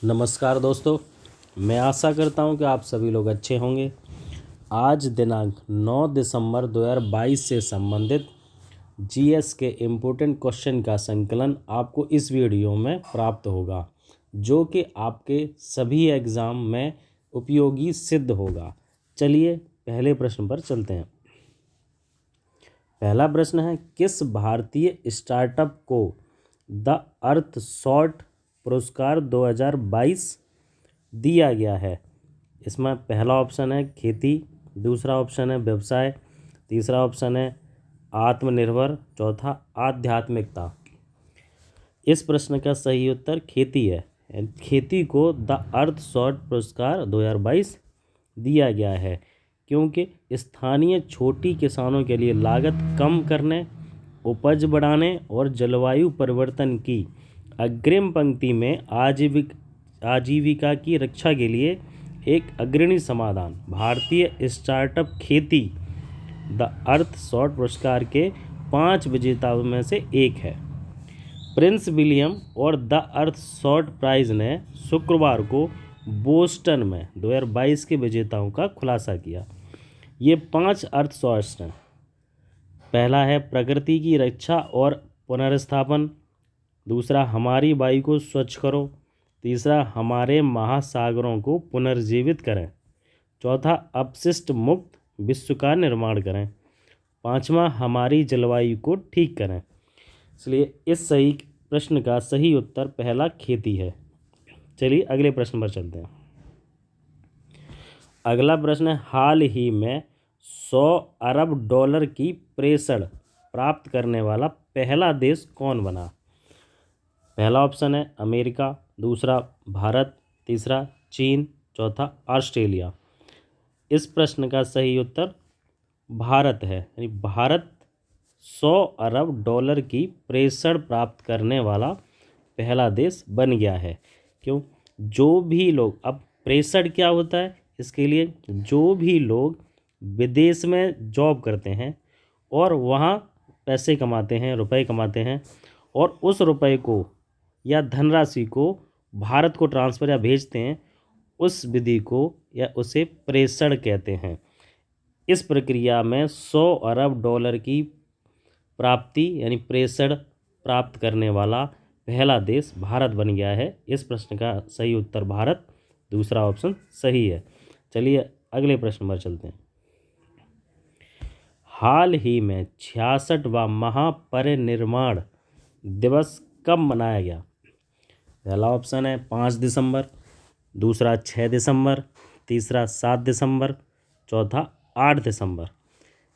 नमस्कार दोस्तों, मैं आशा करता हूं कि आप सभी लोग अच्छे होंगे। आज दिनांक 9 दिसंबर 2022 से संबंधित जीएस के इम्पोर्टेंट क्वेश्चन का संकलन आपको इस वीडियो में प्राप्त होगा, जो कि आपके सभी एग्ज़ाम में उपयोगी सिद्ध होगा। चलिए पहले प्रश्न पर चलते हैं। पहला प्रश्न है, किस भारतीय स्टार्टअप को द अर्थ शॉर्ट पुरस्कार 2022 दिया गया है? इसमें पहला ऑप्शन है खेती, दूसरा ऑप्शन है व्यवसाय, तीसरा ऑप्शन है आत्मनिर्भर, चौथा आध्यात्मिकता। इस प्रश्न का सही उत्तर खेती है। खेती को द अर्थ शॉर्ट पुरस्कार 2022 दिया गया है क्योंकि स्थानीय छोटी किसानों के लिए लागत कम करने, उपज बढ़ाने और जलवायु परिवर्तन की अग्रिम पंक्ति में आजीविका की रक्षा के लिए एक अग्रणी समाधान। भारतीय स्टार्टअप खेती द अर्थ शॉर्ट पुरस्कार के 5 विजेताओं में से एक है। प्रिंस विलियम और द अर्थ शॉर्ट प्राइज़ ने शुक्रवार को बोस्टन में 2022 के विजेताओं का खुलासा किया। ये 5 अर्थ शॉर्ट्स हैं। पहला है प्रकृति की रक्षा और पुनर्स्थापन, दूसरा हमारी वायु को स्वच्छ करो, तीसरा हमारे महासागरों को पुनर्जीवित करें, चौथा अपशिष्ट मुक्त विश्व का निर्माण करें, पांचवा हमारी जलवायु को ठीक करें। इसलिए इस सही प्रश्न का सही उत्तर पहला खेती है। चलिए अगले प्रश्न पर चलते हैं। अगला प्रश्न है, हाल ही में 100 अरब डॉलर की प्रेषण प्राप्त करने वाला पहला देश कौन बना? पहला ऑप्शन है अमेरिका, दूसरा भारत, तीसरा चीन, चौथा ऑस्ट्रेलिया। इस प्रश्न का सही उत्तर भारत है। यानी भारत 100 अरब डॉलर की प्रेषण प्राप्त करने वाला पहला देश बन गया है। क्यों? जो भी लोग, अब प्रेषण क्या होता है, इसके लिए जो भी लोग विदेश में जॉब करते हैं और वहाँ पैसे कमाते हैं, रुपए कमाते हैं, और उस रुपए को या धनराशि को भारत को ट्रांसफ़र या भेजते हैं, उस विधि को या उसे प्रेषण कहते हैं। इस प्रक्रिया में 100 अरब डॉलर की प्राप्ति यानी प्रेषण प्राप्त करने वाला पहला देश भारत बन गया है। इस प्रश्न का सही उत्तर भारत, दूसरा ऑप्शन सही है। चलिए अगले प्रश्न पर चलते हैं। हाल ही में 66वां महापरिनिर्वाण दिवस कब मनाया गया? पहला ऑप्शन है 5 दिसंबर, दूसरा 6 दिसंबर, तीसरा 7 दिसंबर, चौथा 8 दिसंबर।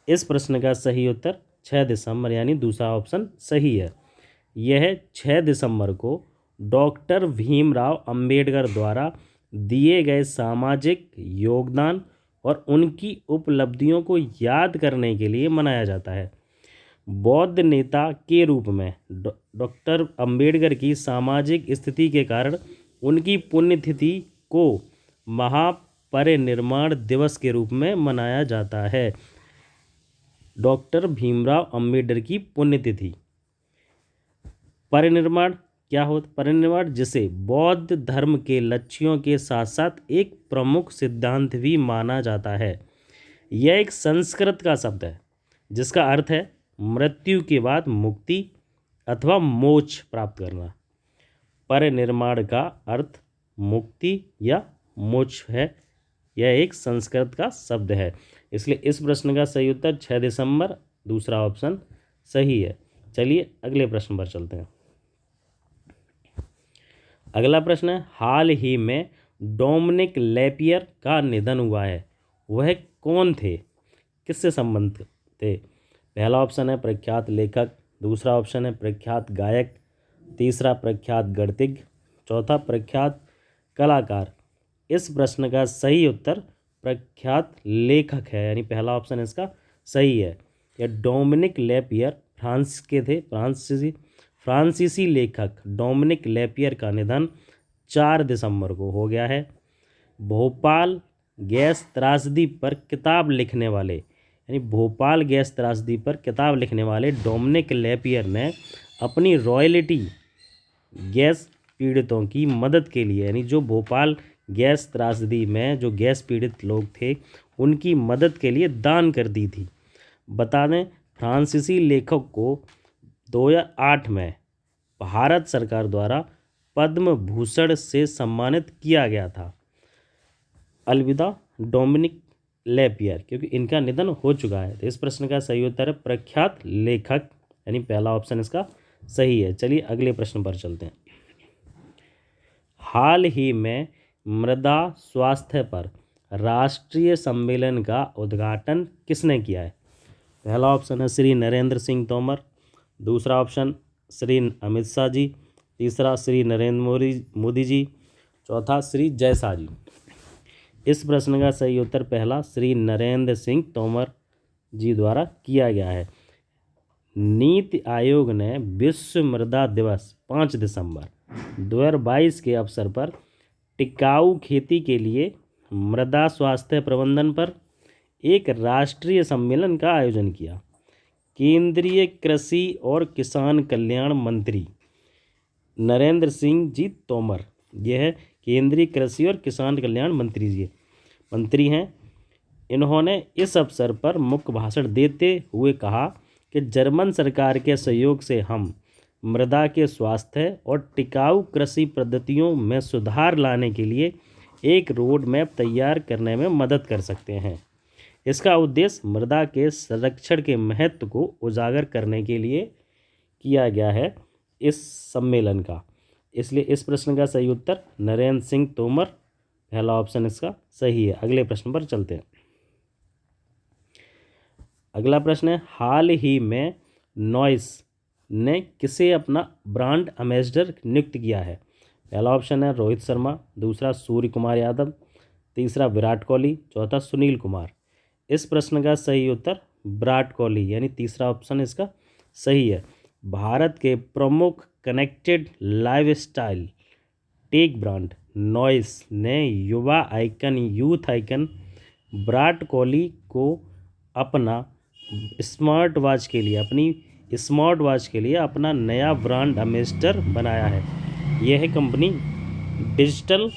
इस प्रश्न का सही उत्तर 6 दिसंबर यानी दूसरा ऑप्शन सही है। यह 6 दिसंबर को डॉक्टर भीमराव अंबेडकर द्वारा दिए गए सामाजिक योगदान और उनकी उपलब्धियों को याद करने के लिए मनाया जाता है। बौद्ध नेता के रूप में डॉक्टर अंबेडकर की सामाजिक स्थिति के कारण उनकी पुण्यतिथि को महापरिनिर्वाण दिवस के रूप में मनाया जाता है। डॉक्टर भीमराव अंबेडकर की पुण्यतिथि। परिनिर्वाण क्या होता? परिनिर्वाण जिसे बौद्ध धर्म के लक्ष्यों के साथ साथ एक प्रमुख सिद्धांत भी माना जाता है। यह एक संस्कृत का शब्द है जिसका अर्थ है मृत्यु के बाद मुक्ति अथवा मोक्ष प्राप्त करना। परिनिर्वाण का अर्थ मुक्ति या मोक्ष है। यह एक संस्कृत का शब्द है। इसलिए इस प्रश्न का सही उत्तर 6 दिसंबर, दूसरा ऑप्शन सही है। चलिए अगले प्रश्न पर चलते हैं। अगला प्रश्न है, हाल ही में डोमिनिक लेपियर का निधन हुआ है, वह कौन थे, किससे संबंधित थे? पहला ऑप्शन है प्रख्यात लेखक, दूसरा ऑप्शन है प्रख्यात गायक, तीसरा प्रख्यात गणितज्ञ, चौथा प्रख्यात कलाकार। इस प्रश्न का सही उत्तर प्रख्यात लेखक है, यानी पहला ऑप्शन इसका सही है। यह डोमिनिक लेपियर फ्रांस के थे। फ्रांसीसी लेखक डोमिनिक लेपियर का निधन 4 दिसंबर को हो गया है। भोपाल गैस त्रासदी पर किताब लिखने वाले, यानी भोपाल गैस त्रासदी पर किताब लिखने वाले डोमिनिक लेपियर ने अपनी रॉयल्टी गैस पीड़ितों की मदद के लिए, यानी जो भोपाल गैस त्रासदी में जो गैस पीड़ित लोग थे उनकी मदद के लिए दान कर दी थी। बता दें फ्रांसीसी लेखक को 2008 में भारत सरकार द्वारा पद्म भूषण से सम्मानित किया गया था। अलविदा डोमिनिक लेपियर, क्योंकि इनका निधन हो चुका है। तो इस प्रश्न का सही उत्तर है प्रख्यात लेखक, यानी पहला ऑप्शन इसका सही है। चलिए अगले प्रश्न पर चलते हैं। हाल ही में मृदा स्वास्थ्य पर राष्ट्रीय सम्मेलन का उद्घाटन किसने किया है? पहला ऑप्शन है श्री नरेंद्र सिंह तोमर, दूसरा ऑप्शन श्री अमित शाह जी, तीसरा श्री नरेंद्र मोदी जी, चौथा श्री जयशाह जी। इस प्रश्न का सही उत्तर पहला श्री नरेंद्र सिंह तोमर जी द्वारा किया गया है। नीति आयोग ने विश्व मृदा दिवस 5 दिसंबर 2022 के अवसर पर टिकाऊ खेती के लिए मृदा स्वास्थ्य प्रबंधन पर एक राष्ट्रीय सम्मेलन का आयोजन किया। केंद्रीय कृषि और किसान कल्याण मंत्री नरेंद्र सिंह जी तोमर, यह केंद्रीय कृषि और किसान कल्याण मंत्री हैं। इन्होंने इस अवसर पर मुख्य भाषण देते हुए कहा कि जर्मन सरकार के सहयोग से हम मृदा के स्वास्थ्य और टिकाऊ कृषि पद्धतियों में सुधार लाने के लिए एक रोड मैप तैयार करने में मदद कर सकते हैं। इसका उद्देश्य मृदा के संरक्षण के महत्व को उजागर करने के लिए किया गया है इस सम्मेलन का। इसलिए इस प्रश्न का सही उत्तर नरेंद्र सिंह तोमर, पहला ऑप्शन इसका सही है। अगले प्रश्न पर चलते हैं। अगला प्रश्न है, हाल ही में नॉइस ने किसे अपना ब्रांड एम्बेसडर नियुक्त किया है? पहला ऑप्शन है रोहित शर्मा, दूसरा सूर्य कुमार यादव, तीसरा विराट कोहली, चौथा सुनील कुमार। इस प्रश्न का सही उत्तर विराट कोहली, यानी तीसरा ऑप्शन इसका सही है। भारत के प्रमुख connected lifestyle tech brand noise ने युवा icon youth icon Virat Kohli को अपनी स्मार्ट वॉच के लिए अपना नया ब्रांड एम्बेसडर बनाया है। यह कंपनी डिजिटल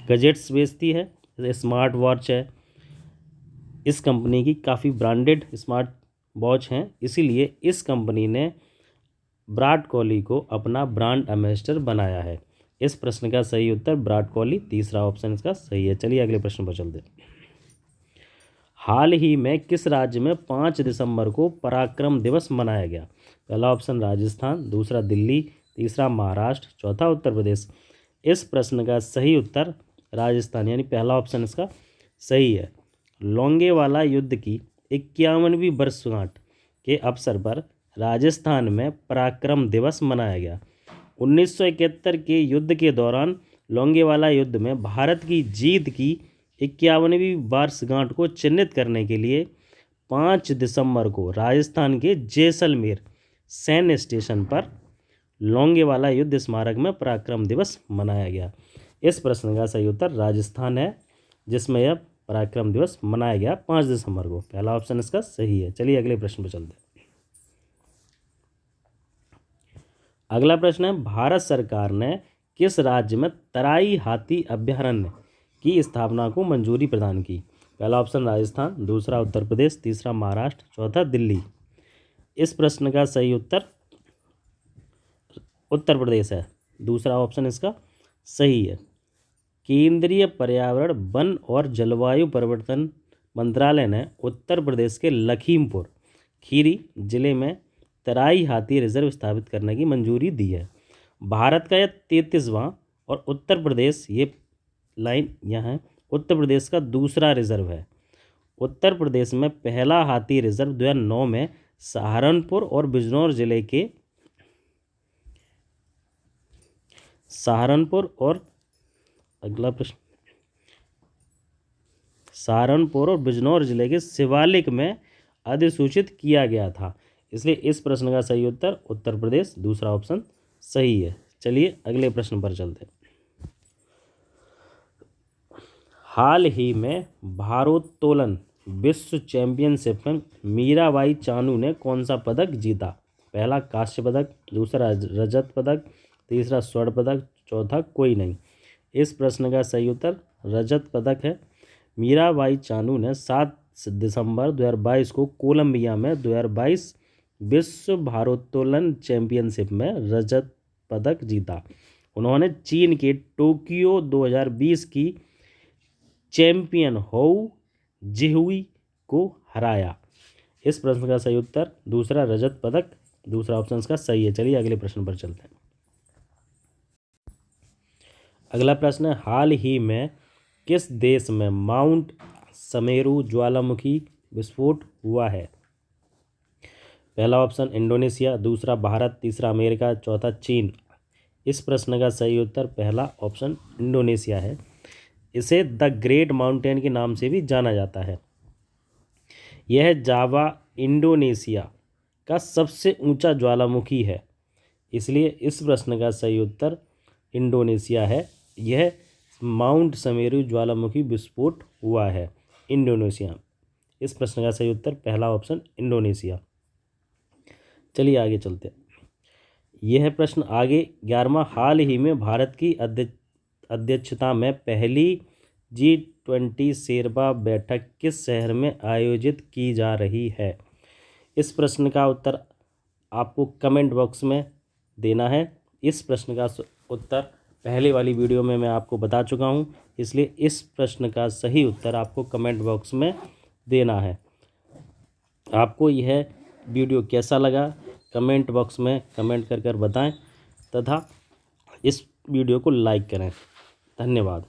गैजेट्स बेचती है, स्मार्ट वॉच है। इस कंपनी की काफ़ी ब्रांडेड स्मार्ट वॉच हैं, इसीलिए इस कंपनी ने विराट कोहली को अपना ब्रांड एम्बेसडर बनाया है। इस प्रश्न का सही उत्तर विराट कोहली, तीसरा ऑप्शन इसका सही है। चलिए अगले प्रश्न पर चलते हैं। हाल ही में किस राज्य में 5 दिसंबर को पराक्रम दिवस मनाया गया? पहला ऑप्शन राजस्थान, दूसरा दिल्ली, तीसरा महाराष्ट्र, चौथा उत्तर प्रदेश। इस प्रश्न का सही उत्तर राजस्थान, यानी पहला ऑप्शन इसका सही है। लोंगेवाला युद्ध की 51वीं वर्षगांठ के अवसर पर राजस्थान में पराक्रम दिवस मनाया गया। 1971 के युद्ध के दौरान लोंगेवाला युद्ध में भारत की जीत की 51वीं वर्षगांठ को चिन्हित करने के लिए 5 दिसंबर को राजस्थान के जैसलमेर सैन्य स्टेशन पर लोंगेवाला युद्ध स्मारक में पराक्रम दिवस मनाया गया। इस प्रश्न का सही उत्तर राजस्थान है, जिसमें यह पराक्रम दिवस मनाया गया 5 दिसंबर को। पहला ऑप्शन इसका सही है। चलिए अगले प्रश्न पर चलते हैं। अगला प्रश्न है, भारत सरकार ने किस राज्य में तराई हाथी अभयारण्य की स्थापना को मंजूरी प्रदान की? पहला ऑप्शन राजस्थान, दूसरा उत्तर प्रदेश, तीसरा महाराष्ट्र, चौथा दिल्ली। इस प्रश्न का सही उत्तर उत्तर प्रदेश है, दूसरा ऑप्शन इसका सही है। केंद्रीय पर्यावरण, वन और जलवायु परिवर्तन मंत्रालय ने उत्तर प्रदेश के लखीमपुर खीरी जिले में तराई हाथी रिजर्व स्थापित करने की मंजूरी दी है। भारत का यह 33वां और उत्तर प्रदेश, ये लाइन यहाँ है, उत्तर प्रदेश का दूसरा रिजर्व है। उत्तर प्रदेश में पहला हाथी रिजर्व 2009 में सहारनपुर और बिजनौर जिले के सहारनपुर और बिजनौर जिले के शिवालिक में अधिसूचित किया गया था। इसलिए इस प्रश्न का सही उत्तर उत्तर प्रदेश, दूसरा ऑप्शन सही है। चलिए अगले प्रश्न पर चलते हैं। हाल ही में भारोत्तोलन विश्व चैंपियनशिप में मीराबाई चानू ने कौन सा पदक जीता? पहला कांस्य पदक, दूसरा रजत पदक, तीसरा स्वर्ण पदक, चौथा कोई नहीं। इस प्रश्न का सही उत्तर रजत पदक है। मीराबाई चानू ने 7 दिसंबर 2022 को कोलंबिया में 2022 विश्व भारोत्तोलन चैंपियनशिप में रजत पदक जीता। उन्होंने चीन के टोक्यो 2020 की चैंपियन होउ जिहुई को हराया। इस प्रश्न का सही उत्तर दूसरा रजत पदक, दूसरा ऑप्शन का सही है। चलिए अगले प्रश्न पर चलते हैं। अगला प्रश्न है, हाल ही में किस देश में माउंट समेरू ज्वालामुखी विस्फोट हुआ है? पहला ऑप्शन इंडोनेशिया, दूसरा भारत, तीसरा अमेरिका, चौथा चीन। इस प्रश्न का सही उत्तर पहला ऑप्शन इंडोनेशिया है। इसे द ग्रेट माउंटेन के नाम से भी जाना जाता है। यह जावा इंडोनेशिया का सबसे ऊंचा ज्वालामुखी है, इसलिए इस प्रश्न का सही उत्तर इंडोनेशिया है। यह माउंट समेरू ज्वालामुखी विस्फोट हुआ है इंडोनेशिया। इस प्रश्न का सही उत्तर पहला ऑप्शन इंडोनेशिया। चलिए आगे चलते हैं। यह प्रश्न आगे 11वां, हाल ही में भारत की अध्यक्षता में पहली G20 शेरपा बैठक किस शहर में आयोजित की जा रही है? इस प्रश्न का उत्तर आपको कमेंट बॉक्स में देना है। इस प्रश्न का उत्तर पहले वाली वीडियो में मैं आपको बता चुका हूं, इसलिए इस प्रश्न का सही उत्तर आपको कमेंट बॉक्स में देना है। आपको यह वीडियो कैसा लगा कमेंट बॉक्स में कमेंट कर बताएं तथा इस वीडियो को लाइक करें। धन्यवाद।